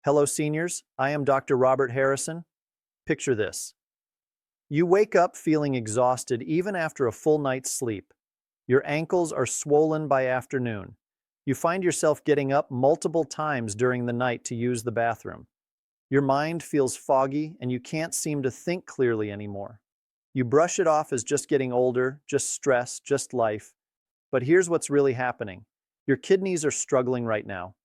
Hello, seniors. I am Dr. Robert Harrison. Picture this. You wake up feeling exhausted even after a full night's sleep. Your ankles are swollen by afternoon. You find yourself getting up multiple times during the night to use the bathroom. Your mind feels foggy and you can't seem to think clearly anymore. You brush it off as just getting older, just stress, just life. But here's what's really happening. Your kidneys are struggling right now.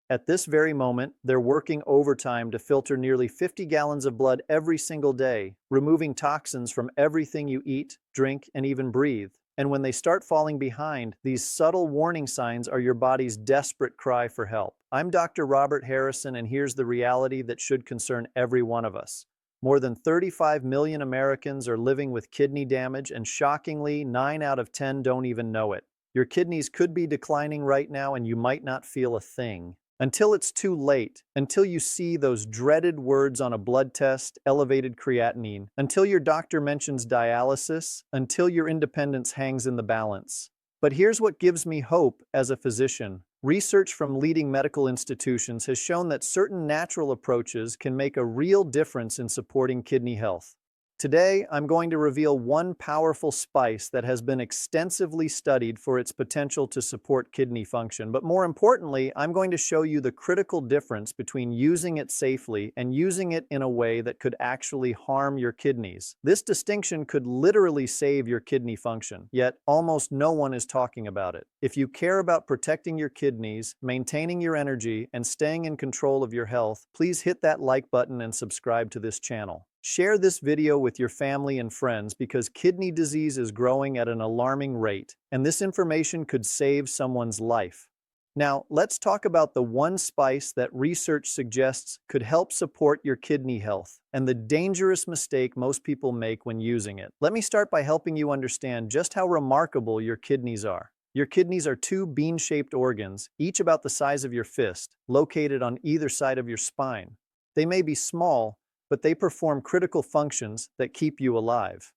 At this very moment, they're working overtime to filter nearly 50 gallons of blood every single day, removing toxins from everything you eat, drink, and even breathe. And when they start falling behind, these subtle warning signs are your body's desperate cry for help. I'm Dr. Robert Harrison, and here's the reality that should concern every one of us. More than 35 million Americans are living with kidney damage, and shockingly, 9 out of 10 don't even know it. Your kidneys could be declining right now, and you might not feel a thing. Until it's too late, until you see those dreaded words on a blood test, elevated creatinine, until your doctor mentions dialysis, until your independence hangs in the balance. But here's what gives me hope as a physician. Research from leading medical institutions has shown that certain natural approaches can make a real difference in supporting kidney health. Today, I'm going to reveal one powerful spice that has been extensively studied for its potential to support kidney function. But more importantly, I'm going to show you the critical difference between using it safely and using it in a way that could actually harm your kidneys. This distinction could literally save your kidney function, yet almost no one is talking about it. If you care about protecting your kidneys, maintaining your energy, and staying in control of your health, please hit that like button and subscribe to this channel. Share this video with your family and friends because kidney disease is growing at an alarming rate, and this information could save someone's life. Now, let's talk about the one spice that research suggests could help support your kidney health, and the dangerous mistake most people make when using it. Let me start by helping you understand just how remarkable your kidneys are. Your kidneys are two bean-shaped organs, each about the size of your fist, located on either side of your spine. They may be small, but they perform critical functions that keep you alive.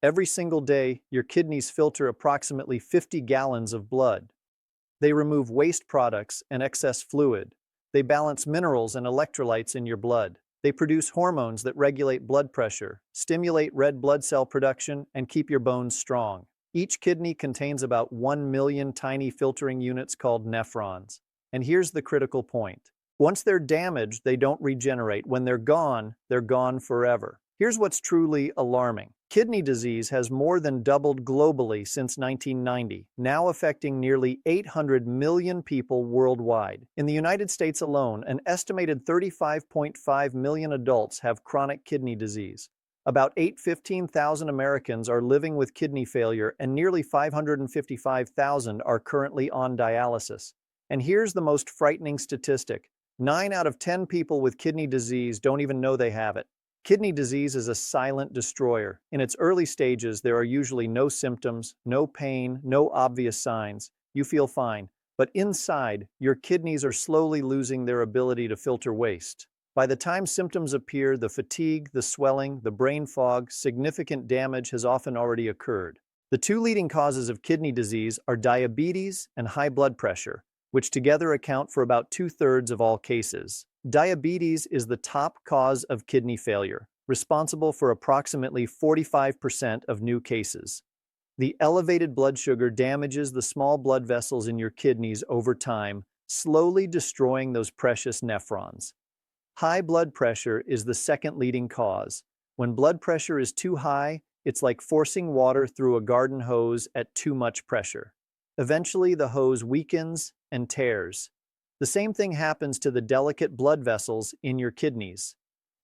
Every single day, your kidneys filter approximately 50 gallons of blood. They remove waste products and excess fluid. They balance minerals and electrolytes in your blood. They produce hormones that regulate blood pressure, stimulate red blood cell production, and keep your bones strong. Each kidney contains about 1 million tiny filtering units called nephrons. And here's the critical point. Once they're damaged, they don't regenerate. When they're gone forever. Here's what's truly alarming. Kidney disease has more than doubled globally since 1990, now affecting nearly 800 million people worldwide. In the United States alone, an estimated 35.5 million adults have chronic kidney disease. About 815,000 Americans are living with kidney failure, and nearly 555,000 are currently on dialysis. And here's the most frightening statistic. 9 out of 10 people with kidney disease don't even know they have it. Kidney disease is a silent destroyer. In its early stages, there are usually no symptoms, no pain, no obvious signs. You feel fine. But inside, your kidneys are slowly losing their ability to filter waste. By the time symptoms appear, the fatigue, the swelling, the brain fog, significant damage has often already occurred. The two leading causes of kidney disease are diabetes and high blood pressure, which together account for about 2/3 of all cases. Diabetes is the top cause of kidney failure, responsible for approximately 45% of new cases. The elevated blood sugar damages the small blood vessels in your kidneys over time, slowly destroying those precious nephrons. High blood pressure is the second leading cause. When blood pressure is too high, it's like forcing water through a garden hose at too much pressure. Eventually, the hose weakens and tears. The same thing happens to the delicate blood vessels in your kidneys.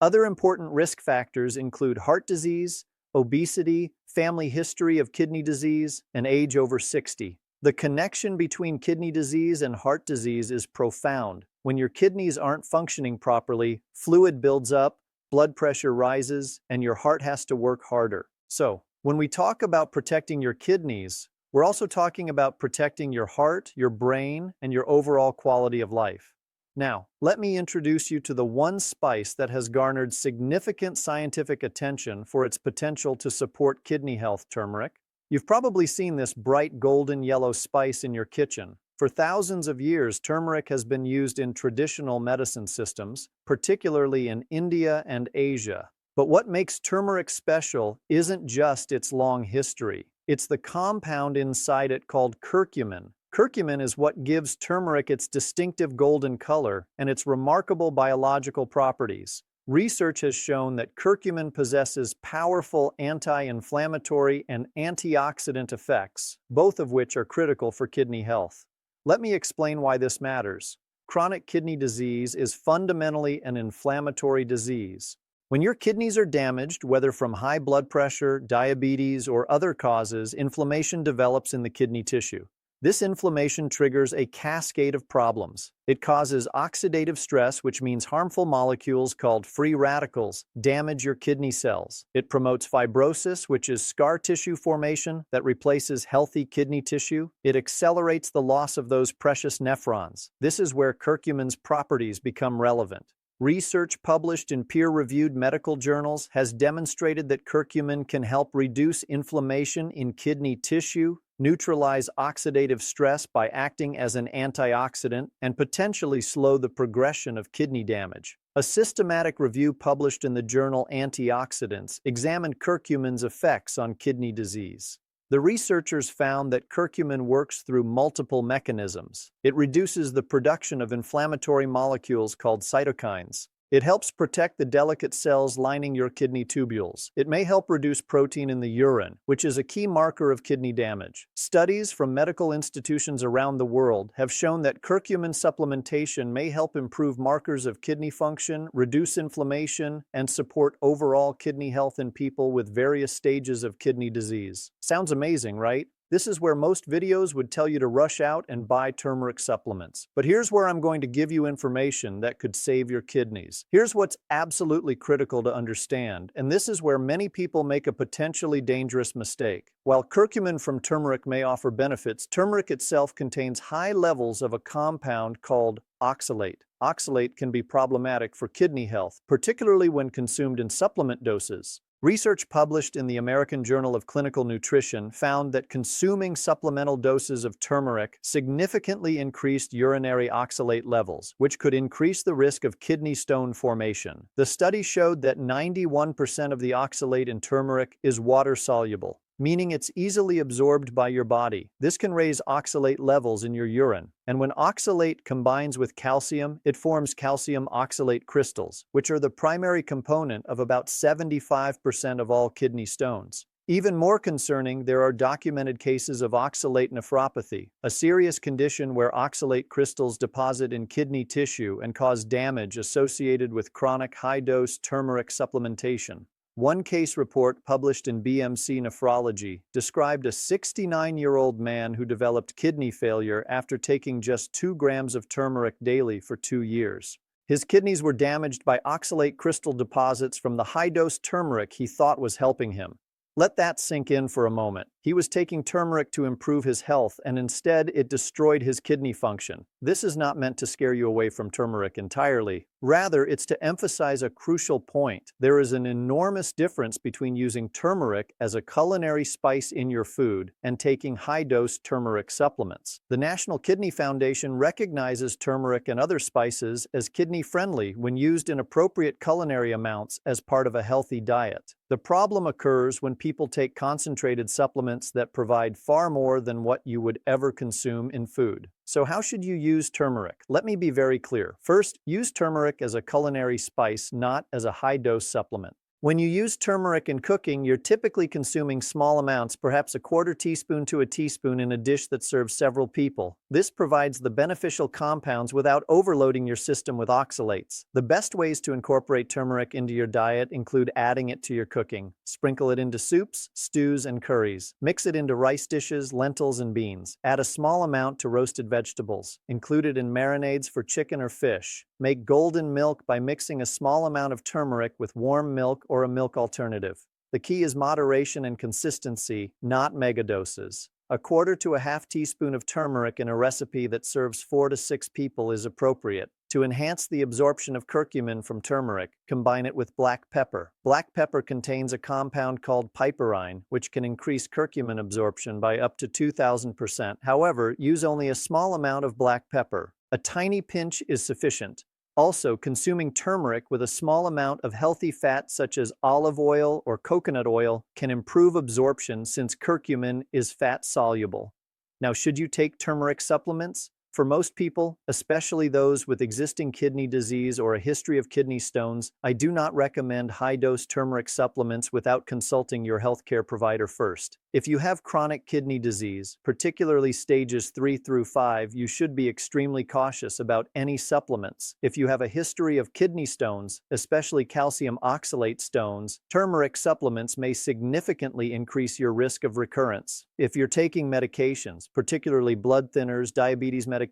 Other important risk factors include heart disease, obesity, family history of kidney disease, and age over 60. The connection between kidney disease and heart disease is profound. When your kidneys aren't functioning properly, fluid builds up, blood pressure rises, and your heart has to work harder. So, when we talk about protecting your kidneys, we're also talking about protecting your heart, your brain, and your overall quality of life. Now, let me introduce you to the one spice that has garnered significant scientific attention for its potential to support kidney health: turmeric. You've probably seen this bright golden yellow spice in your kitchen. For thousands of years, turmeric has been used in traditional medicine systems, particularly in India and Asia. But what makes turmeric special isn't just its long history. It's the compound inside it called curcumin. Curcumin is what gives turmeric its distinctive golden color and its remarkable biological properties. Research has shown that curcumin possesses powerful anti-inflammatory and antioxidant effects, both of which are critical for kidney health. Let me explain why this matters. Chronic kidney disease is fundamentally an inflammatory disease. When your kidneys are damaged, whether from high blood pressure, diabetes, or other causes, inflammation develops in the kidney tissue. This inflammation triggers a cascade of problems. It causes oxidative stress, which means harmful molecules called free radicals damage your kidney cells. It promotes fibrosis, which is scar tissue formation that replaces healthy kidney tissue. It accelerates the loss of those precious nephrons. This is where curcumin's properties become relevant. Research published in peer-reviewed medical journals has demonstrated that curcumin can help reduce inflammation in kidney tissue, neutralize oxidative stress by acting as an antioxidant, and potentially slow the progression of kidney damage. A systematic review published in the journal Antioxidants examined curcumin's effects on kidney disease. The researchers found that curcumin works through multiple mechanisms. It reduces the production of inflammatory molecules called cytokines. It helps protect the delicate cells lining your kidney tubules. It may help reduce protein in the urine, which is a key marker of kidney damage. Studies from medical institutions around the world have shown that curcumin supplementation may help improve markers of kidney function, reduce inflammation, and support overall kidney health in people with various stages of kidney disease. Sounds amazing, right? This is where most videos would tell you to rush out and buy turmeric supplements. But here's where I'm going to give you information that could save your kidneys. Here's what's absolutely critical to understand, and this is where many people make a potentially dangerous mistake. While curcumin from turmeric may offer benefits, turmeric itself contains high levels of a compound called oxalate. Oxalate can be problematic for kidney health, particularly when consumed in supplement doses. Research published in the American Journal of Clinical Nutrition found that consuming supplemental doses of turmeric significantly increased urinary oxalate levels, which could increase the risk of kidney stone formation. The study showed that 91% of the oxalate in turmeric is water-soluble, meaning it's easily absorbed by your body. This can raise oxalate levels in your urine. And when oxalate combines with calcium, it forms calcium oxalate crystals, which are the primary component of about 75% of all kidney stones. Even more concerning, there are documented cases of oxalate nephropathy, a serious condition where oxalate crystals deposit in kidney tissue and cause damage associated with chronic high-dose turmeric supplementation. One case report published in BMC Nephrology described a 69-year-old man who developed kidney failure after taking just 2 grams of turmeric daily for 2 years. His kidneys were damaged by oxalate crystal deposits from the high-dose turmeric he thought was helping him. Let that sink in for a moment. He was taking turmeric to improve his health, and instead it destroyed his kidney function. This is not meant to scare you away from turmeric entirely. Rather, it's to emphasize a crucial point. There is an enormous difference between using turmeric as a culinary spice in your food and taking high-dose turmeric supplements. The National Kidney Foundation recognizes turmeric and other spices as kidney-friendly when used in appropriate culinary amounts as part of a healthy diet. The problem occurs when people take concentrated supplements that provide far more than what you would ever consume in food. So how should you use turmeric? Let me be very clear. First, use turmeric as a culinary spice, not as a high-dose supplement. When you use turmeric in cooking, you're typically consuming small amounts, perhaps a quarter teaspoon to a teaspoon in a dish that serves several people. This provides the beneficial compounds without overloading your system with oxalates. The best ways to incorporate turmeric into your diet include adding it to your cooking. Sprinkle it into soups, stews, and curries. Mix it into rice dishes, lentils, and beans. Add a small amount to roasted vegetables. Include it in marinades for chicken or fish. Make golden milk by mixing a small amount of turmeric with warm milk or a milk alternative. The key is moderation and consistency, not megadoses. A quarter to a half teaspoon of turmeric in a recipe that serves 4 to 6 people is appropriate. To enhance the absorption of curcumin from turmeric, combine it with black pepper. Black pepper contains a compound called piperine, which can increase curcumin absorption by up to 2,000%. However, use only a small amount of black pepper. A tiny pinch is sufficient. Also, consuming turmeric with a small amount of healthy fat such as olive oil or coconut oil can improve absorption since curcumin is fat-soluble. Now, should you take turmeric supplements? For most people, especially those with existing kidney disease or a history of kidney stones, I do not recommend high-dose turmeric supplements without consulting your healthcare provider first. If you have chronic kidney disease, particularly stages 3 through 5, you should be extremely cautious about any supplements. If you have a history of kidney stones, especially calcium oxalate stones, turmeric supplements may significantly increase your risk of recurrence. If you're taking medications, particularly blood thinners, diabetes medications,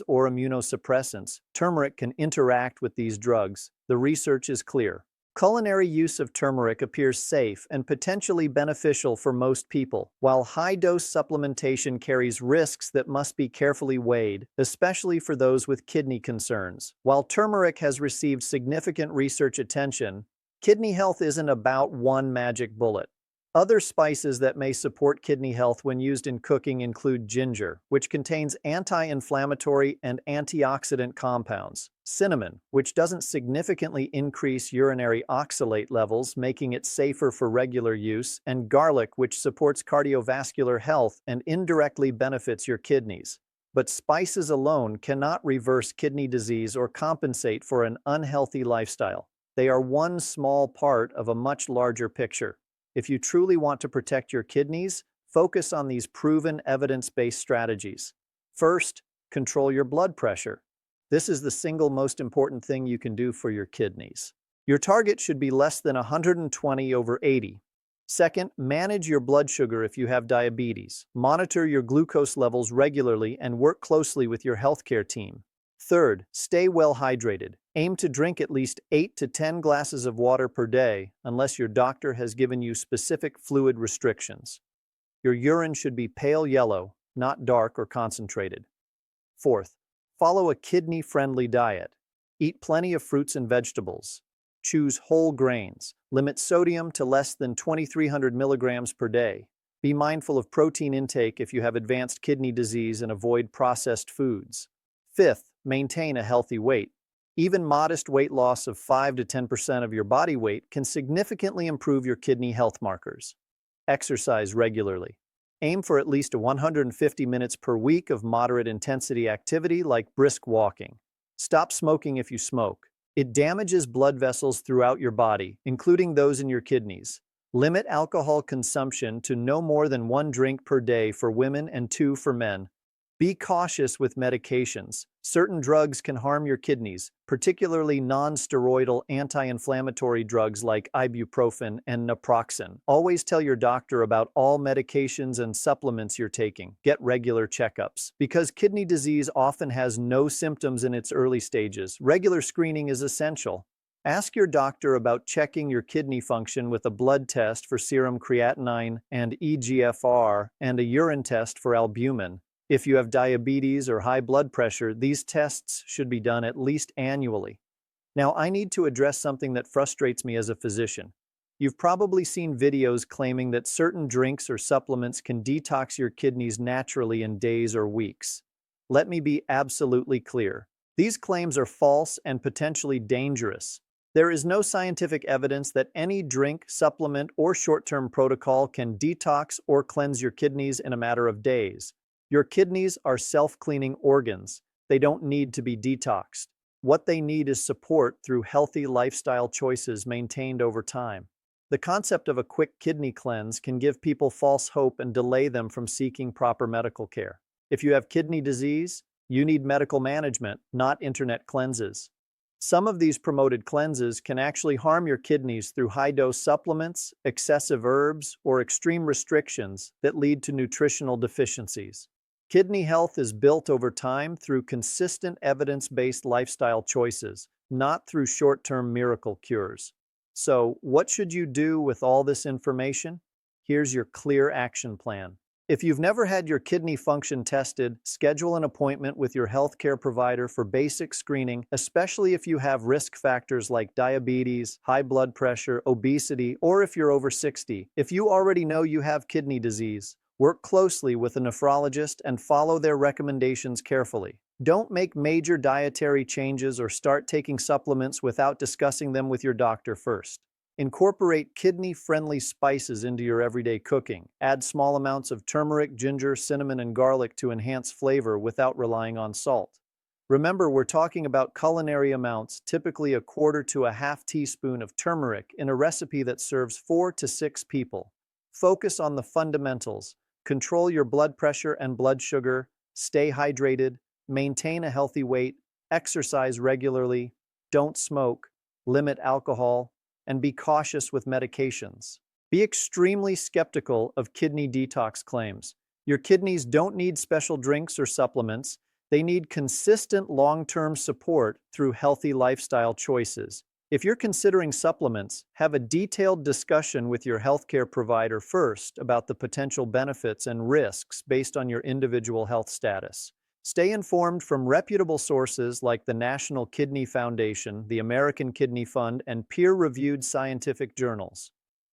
or immunosuppressants, turmeric can interact with these drugs. The research is clear. Culinary use of turmeric appears safe and potentially beneficial for most people, while high-dose supplementation carries risks that must be carefully weighed, especially for those with kidney concerns. While turmeric has received significant research attention, kidney health isn't about one magic bullet. Other spices that may support kidney health when used in cooking include ginger, which contains anti-inflammatory and antioxidant compounds, cinnamon, which doesn't significantly increase urinary oxalate levels, making it safer for regular use, and garlic, which supports cardiovascular health and indirectly benefits your kidneys. But spices alone cannot reverse kidney disease or compensate for an unhealthy lifestyle. They are one small part of a much larger picture. If you truly want to protect your kidneys, focus on these proven evidence-based strategies. First, control your blood pressure. This is the single most important thing you can do for your kidneys. Your target should be less than 120/80. Second, manage your blood sugar if you have diabetes. Monitor your glucose levels regularly and work closely with your healthcare team. Third, stay well hydrated. Aim to drink at least 8 to 10 glasses of water per day, unless your doctor has given you specific fluid restrictions. Your urine should be pale yellow, not dark or concentrated. Fourth, follow a kidney-friendly diet. Eat plenty of fruits and vegetables. Choose whole grains. Limit sodium to less than 2,300 milligrams per day. Be mindful of protein intake if you have advanced kidney disease and avoid processed foods. Fifth, maintain a healthy weight. Even modest weight loss of 5 to 10% of your body weight can significantly improve your kidney health markers. Exercise regularly. Aim for at least 150 minutes per week of moderate intensity activity like brisk walking. Stop smoking if you smoke. It damages blood vessels throughout your body, including those in your kidneys. Limit alcohol consumption to no more than 1 drink per day for women and 2 for men. Be cautious with medications. Certain drugs can harm your kidneys, particularly non-steroidal anti-inflammatory drugs like ibuprofen and naproxen. Always tell your doctor about all medications and supplements you're taking. Get regular checkups. Because kidney disease often has no symptoms in its early stages, regular screening is essential. Ask your doctor about checking your kidney function with a blood test for serum creatinine and eGFR and a urine test for albumin. If you have diabetes or high blood pressure, these tests should be done at least annually. Now, I need to address something that frustrates me as a physician. You've probably seen videos claiming that certain drinks or supplements can detox your kidneys naturally in days or weeks. Let me be absolutely clear. These claims are false and potentially dangerous. There is no scientific evidence that any drink, supplement, or short-term protocol can detox or cleanse your kidneys in a matter of days. Your kidneys are self-cleaning organs. They don't need to be detoxed. What they need is support through healthy lifestyle choices maintained over time. The concept of a quick kidney cleanse can give people false hope and delay them from seeking proper medical care. If you have kidney disease, you need medical management, not internet cleanses. Some of these promoted cleanses can actually harm your kidneys through high-dose supplements, excessive herbs, or extreme restrictions that lead to nutritional deficiencies. Kidney health is built over time through consistent evidence-based lifestyle choices, not through short-term miracle cures. So, what should you do with all this information? Here's your clear action plan. If you've never had your kidney function tested, schedule an appointment with your healthcare provider for basic screening, especially if you have risk factors like diabetes, high blood pressure, obesity, or if you're over 60. If you already know you have kidney disease, work closely with a nephrologist and follow their recommendations carefully. Don't make major dietary changes or start taking supplements without discussing them with your doctor first. Incorporate kidney-friendly spices into your everyday cooking. Add small amounts of turmeric, ginger, cinnamon, and garlic to enhance flavor without relying on salt. Remember, we're talking about culinary amounts, typically a quarter to a half teaspoon of turmeric in a recipe that serves 4 to 6 people. Focus on the fundamentals. Control your blood pressure and blood sugar, stay hydrated, maintain a healthy weight, exercise regularly, don't smoke, limit alcohol, and be cautious with medications. Be extremely skeptical of kidney detox claims. Your kidneys don't need special drinks or supplements. They need consistent long-term support through healthy lifestyle choices. If you're considering supplements, have a detailed discussion with your healthcare provider first about the potential benefits and risks based on your individual health status. Stay informed from reputable sources like the National Kidney Foundation, the American Kidney Fund, and peer-reviewed scientific journals.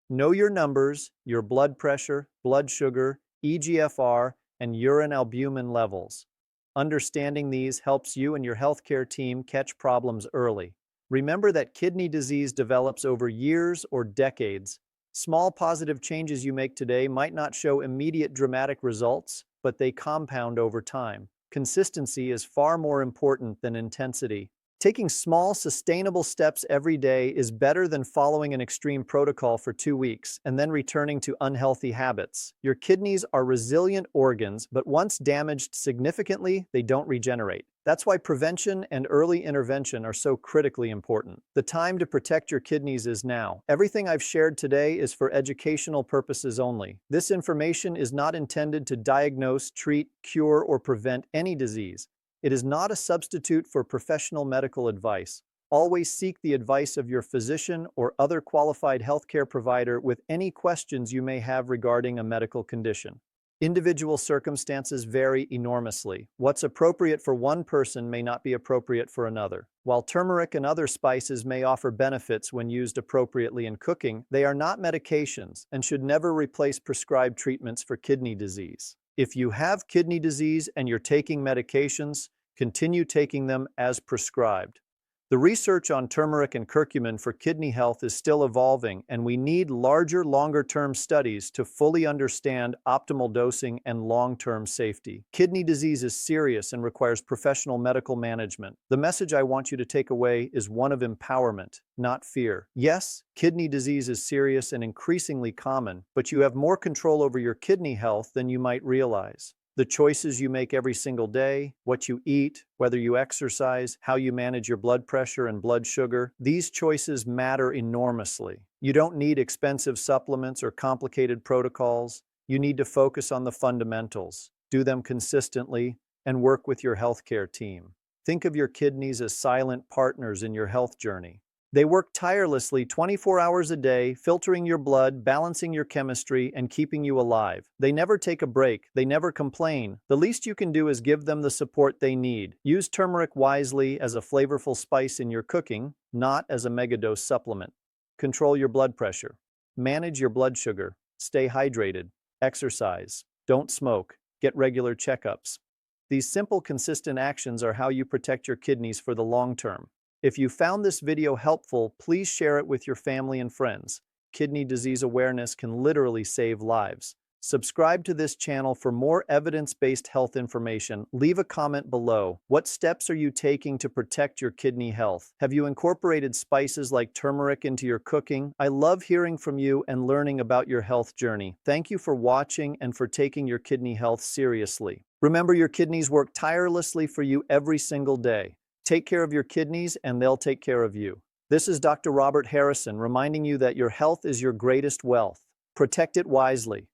Know your numbers, your blood pressure, blood sugar, eGFR, and urine albumin levels. Understanding these helps you and your healthcare team catch problems early. Remember that kidney disease develops over years or decades. Small positive changes you make today might not show immediate dramatic results, but they compound over time. Consistency is far more important than intensity. Taking small, sustainable steps every day is better than following an extreme protocol for 2 weeks and then returning to unhealthy habits. Your kidneys are resilient organs, but once damaged significantly, they don't regenerate. That's why prevention and early intervention are so critically important. The time to protect your kidneys is now. Everything I've shared today is for educational purposes only. This information is not intended to diagnose, treat, cure, or prevent any disease. It is not a substitute for professional medical advice. Always seek the advice of your physician or other qualified healthcare provider with any questions you may have regarding a medical condition. Individual circumstances vary enormously. What's appropriate for one person may not be appropriate for another. While turmeric and other spices may offer benefits when used appropriately in cooking, they are not medications and should never replace prescribed treatments for kidney disease. If you have kidney disease and you're taking medications, continue taking them as prescribed. The research on turmeric and curcumin for kidney health is still evolving, and we need larger, longer-term studies to fully understand optimal dosing and long-term safety. Kidney disease is serious and requires professional medical management. The message I want you to take away is one of empowerment, not fear. Yes, kidney disease is serious and increasingly common, but you have more control over your kidney health than you might realize. The choices you make every single day, what you eat, whether you exercise, how you manage your blood pressure and blood sugar, these choices matter enormously. You don't need expensive supplements or complicated protocols. You need to focus on the fundamentals, do them consistently, and work with your healthcare team. Think of your kidneys as silent partners in your health journey. They work tirelessly 24 hours a day, filtering your blood, balancing your chemistry, and keeping you alive. They never take a break. They never complain. The least you can do is give them the support they need. Use turmeric wisely as a flavorful spice in your cooking, not as a megadose supplement. Control your blood pressure. Manage your blood sugar. Stay hydrated. Exercise. Don't smoke. Get regular checkups. These simple, consistent actions are how you protect your kidneys for the long term. If you found this video helpful, please share it with your family and friends. Kidney disease awareness can literally save lives. Subscribe to this channel for more evidence-based health information. Leave a comment below. What steps are you taking to protect your kidney health? Have you incorporated spices like turmeric into your cooking? I love hearing from you and learning about your health journey. Thank you for watching and for taking your kidney health seriously. Remember, your kidneys work tirelessly for you every single day. Take care of your kidneys and they'll take care of you. This is Dr. Robert Harrison reminding you that your health is your greatest wealth. Protect it wisely.